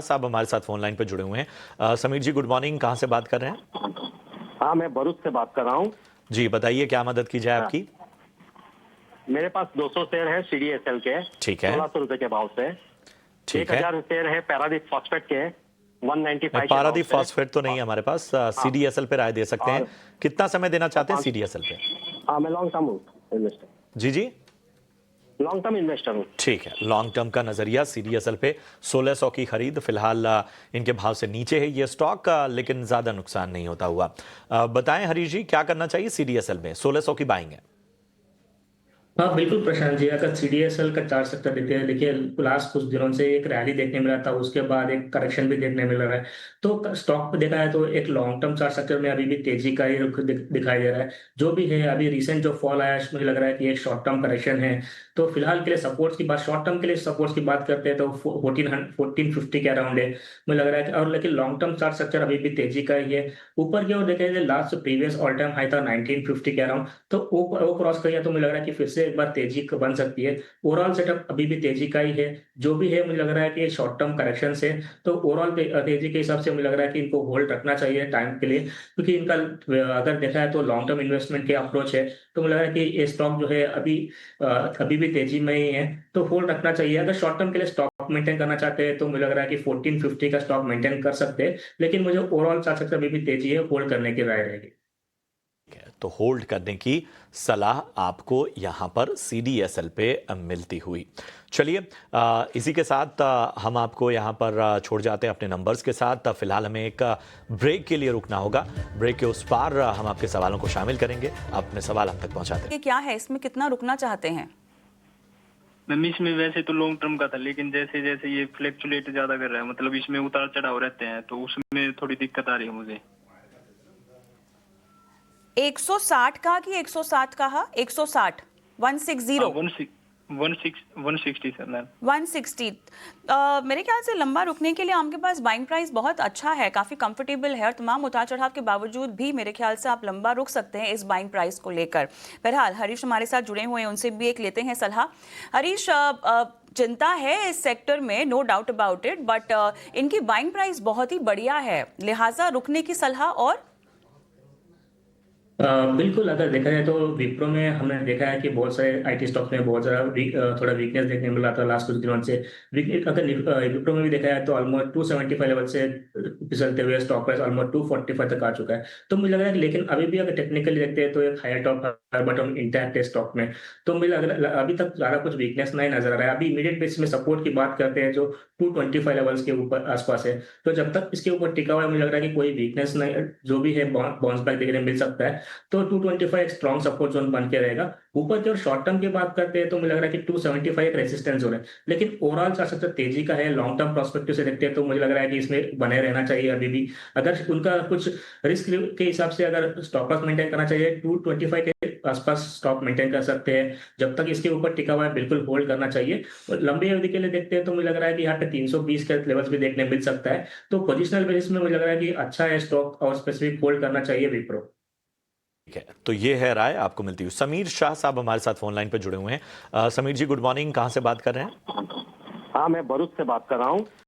साहब हमारे साथ फोन लाइन पे जुड़े हुए हैं। समीर जी, गुड मॉर्निंग। कहाँ से बात कर रहे हैं? हाँ, मैं भरूच से बात कर रहा हूँ। जी बताइए, क्या मदद की जाए हाँ, आपकी? मेरे पास 200 शेयर है CDSL के ठीक है। 1600 रुपए के भाव से। ठीक है। 1000 शेयर है पैरादीप फॉस्फेट के नहीं, 195 के भाव पारादीप से। फॉस्फेट तो नहीं है हमारे पास। हाँ, CDSL पे राय दे सकते हैं। और कितना समय देना चाहते हैं 5 CDSL पे? हाँ, मैं लॉन्ग टर्म इन्वेस्टर जी जी। लॉन्ग टर्म इन्वेस्टर हूँ। ठीक है, लॉन्ग टर्म का नजरिया CDSL पे 1600 की खरीद। फिलहाल इनके भाव से नीचे है ये स्टॉक, लेकिन ज्यादा नुकसान नहीं होता हुआ। बताएं हरीश जी, क्या करना चाहिए CDSL में? 1600 की बाइंग है। हाँ बिल्कुल प्रशांत जी, अगर CDSL का चार्ट सेक्टर देखते हैं, देखिए लास्ट कुछ दिनों से एक रैली देखने मिला था, उसके बाद एक करेक्शन भी देखने मिल रहा है। तो स्टॉक पे देखा है तो एक लॉन्ग टर्म चार्ट सेक्टर में अभी भी तेजी का ही रुख दिखाई दे रहा है। जो भी है अभी रिसेंट जो फॉल आया है, मुझे लग रहा है कि एक शॉर्ट टर्म करेक्शन है। तो फिलहाल के लिए सपोर्ट्स की बात, शॉर्ट टर्म के लिए सपोर्ट्स की बात करते हैं तो 1450 के अराउंड है मुझे लग रहा है और लेकिन लॉन्ग टर्म चार्ट स्ट्रक्चर अभी भी तेजी का ही है। ऊपर की ओर देखें, last previous all time high था 1950 के अराउंड, तो वो क्रॉस करिए तो मुझे लग रहा है कि फिर से एक बार तेजी बन सकती है। ओवरऑल सेटअप अभी भी तेजी का ही है। जो भी है मुझे लग रहा है कि शॉर्ट टर्म करेक्शन से, तो ओवरऑल तेजी के हिसाब से मुझे लग रहा है कि इनको होल्ड रखना चाहिए टाइम के लिए, क्योंकि इनका अगर देखा है तो लॉन्ग टर्म इन्वेस्टमेंट के अप्रोच है। तो मुझे लग रहा है कि ये स्टॉक जो है अभी भी तेजी में ही है, तो होल्ड रखना चाहिए। अगर शॉर्ट टर्म के लिए स्टॉक मेंटेन करना चाहते हैं तो मुझे लग रहा है कि 1450 का स्टॉक मेंटेन कर सकते हैं, लेकिन मुझे ओवरऑल चार्ट सेक्टर अभी भी तेजी है, होल्ड करने की राय रहेगी। तो होल्ड करने की सलाह आपको यहां पर CDSL पे मिलती हुई। चलिए, इसी के साथ हम आपको यहां पर छोड़ जाते हैं अपने नंबर्स के साथ। फिलहाल हमें एक ब्रेक के लिए रुकना होगा। ब्रेक के उस पार हम आपके सवालों को शामिल करेंगे। अपने सवाल हम तक पहुंचाते हैं। ये क्या है, इसमें कितना रुकना चाहते हैं? मैम इसमें वैसे तो लॉन्ग टर्म का था, लेकिन जैसे जैसे ये फ्लैक्चुएट ज्यादा कर रहा है, मतलब इसमें उतार चढ़ाव रहते हैं, तो उसमें थोड़ी दिक्कत आ रही है मुझे। 160 कहा कि 160 कहा? 160 160 160 सर मैम। 160। मेरे ख्याल से लंबा रुकने के लिए आपके पास बाइंग प्राइस बहुत अच्छा है, काफ़ी कंफर्टेबल है, और तमाम उतार चढ़ाव के बावजूद भी मेरे ख्याल से आप लंबा रुक सकते हैं इस बाइंग प्राइस को लेकर। बहरहाल हरीश हमारे साथ जुड़े हुए हैं, उनसे भी एक लेते हैं सलाह। हरीश, चिंता है इस सेक्टर में, no doubt about it, but इनकी बाइंग प्राइस बहुत ही बढ़िया है, लिहाजा रुकने की सलाह। और बिल्कुल, अगर देखा जाए तो विप्रो में हमने देखा है कि बहुत सारे IT स्टॉक्स में बहुत ज़्यादा थोड़ा वीकनेस देखने मिल रहा था लास्ट कुछ दिनों से। अगर विप्रो में भी देखा जाए तो ऑलमोस्ट 275 लेवल से फिसलते हुए स्टॉक प्राइस ऑलमोस्ट 245 तक आ चुका है। तो मुझे लग रहा है कि लेकिन अभी भी अगर टेक्निकली देखते हैं तो एक higher top higher bottom intact है स्टॉक में। तो मुझे लग रहा है अभी तक ज़्यादा कुछ वीकनेस नहीं नजर आ रहा है। अभी इमीडिएट बेस में सपोर्ट की बात करते हैं जो 225 लेवल्स के ऊपर आसपास है। तो जब तक इसके ऊपर टिका हुआ है, मुझे लग रहा है कि कोई वीकनेस नहीं, जो भी है बाउंस बैक देखने मिल सकता है। तो 225 एक स्ट्रॉन्ग सपोर्ट जोन बन के रहेगा। ऊपर की और शॉर्ट टर्म की बात करते हैं तो मुझे लग रहा है कि 275 एक रेजिस्टेंस जोन है, लेकिन ओवरऑल चार्ट सेक्टर तेजी का है। लॉन्ग टर्म प्रोस्पेक्टिव से देखते हैं तो मुझे लग रहा है कि इसमें बने रहना चाहिए अभी भी। अगर उनका कुछ रिस्क के हिसाब से अगर स्टॉप लॉस मेंटेन करना चाहिए, 225 के आसपास स्टॉप मेंटेन कर सकते हैं। जब तक इसके ऊपर टिका हुआ है बिल्कुल होल्ड करना चाहिए। और लंबी अवधि के लिए देखते हैं तो मुझे लग रहा है कि यहाँ पे 320 के लेवल्स भी देखने मिल सकता है। तो पोजिशनल बेसिस में मुझे लग रहा है कि अच्छा है स्टॉक, और स्पेसिफिक होल्ड करना चाहिए विप्रो। ठीक है, तो ये है राय आपको मिलती हुई। समीर शाह साहब हमारे साथ फोन लाइन पे जुड़े हुए हैं। समीर जी, गुड मॉर्निंग। कहाँ से बात कर रहे हैं? हाँ, मैं भरूच से बात कर रहा हूँ।